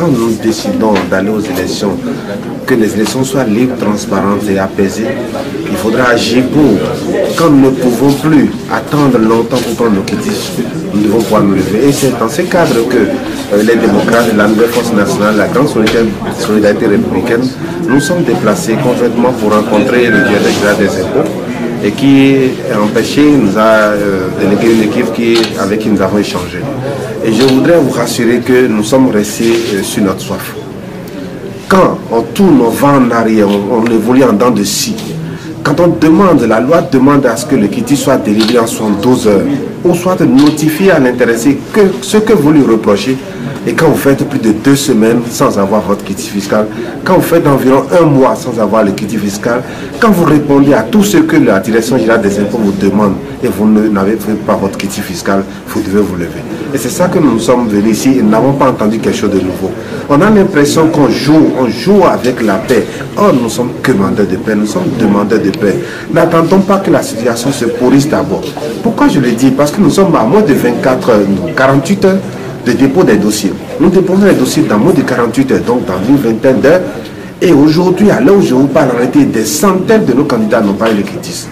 quand nous décidons d'aller aux élections, que les élections soient libres, transparentes et apaisées, il faudra agir pour. Quand nous ne pouvons plus attendre longtemps pour prendre nos quitus, nous devons pouvoir nous lever. Et c'est dans ce cadre que les démocrates, la nouvelle force nationale, la grande solidarité républicaine, nous sommes déplacés concrètement pour rencontrer le directeur général des impôts et qui empêché nous a délégué une équipe avec qui nous avons échangé. Et je voudrais vous rassurer que nous sommes restés sur notre soif. Quand on tourne, on va en arrière, on évolue en dents de scie. Quand on demande, la loi demande à ce que le quitus soit délivré en 72 heures, ou soit notifié à l'intéressé que ce que vous lui reprochez. Et quand vous faites plus de 2 semaines sans avoir votre quitus fiscal, quand vous faites environ 1 mois sans avoir le quitus fiscal, quand vous répondez à tout ce que la direction générale des impôts vous demande et vous n'avez pas votre quitus fiscal, vous devez vous lever. Et c'est ça que nous sommes venus ici et nous n'avons pas entendu quelque chose de nouveau. On a l'impression qu'on joue avec la paix. Or, nous sommes demandeurs de paix, nous sommes demandeurs de paix. N'attendons pas que la situation se pourrisse d'abord. Pourquoi je le dis? Parce que nous sommes à moins de 48 heures de dépôt des dossiers. Nous déposons les dossiers dans moins de 48 heures, donc dans une vingtaine d'heures. Et aujourd'hui, à l'heure où je vous parle, en réalité, des centaines de nos candidats n'ont pas eu le quitus.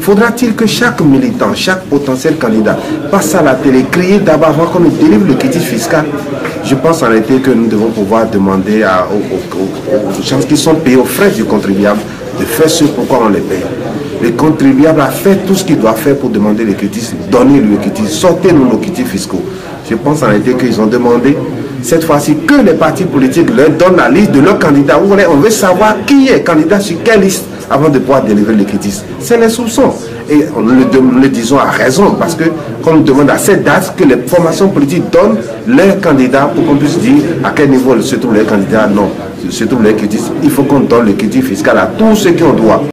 Faudra-t-il que chaque militant, chaque potentiel candidat passe à la télé, crier d'abord avant qu'on nous délivre le quitus fiscal? Je pense en réalité que nous devons pouvoir demander aux gens qui sont payés aux frais du contribuable de faire ce pourquoi on les paye. Le contribuable a fait tout ce qu'il doit faire pour demander le quitus, donnez-lui le quitus, sortez-nous nos quitus fiscaux. Je pense en réalité qu'ils ont demandé cette fois-ci que les partis politiques leur donnent la liste de leurs candidats. On veut savoir qui est candidat sur quelle liste avant de pouvoir délivrer le quitus. C'est les soupçons. Et nous le disons à raison parce que qu'on nous demande à cette date que les formations politiques donnent leurs candidats pour qu'on puisse dire à quel niveau se trouvent les candidats. Non, se trouvent les quitus. Il faut qu'on donne le quitus fiscal à tous ceux qui ont droit.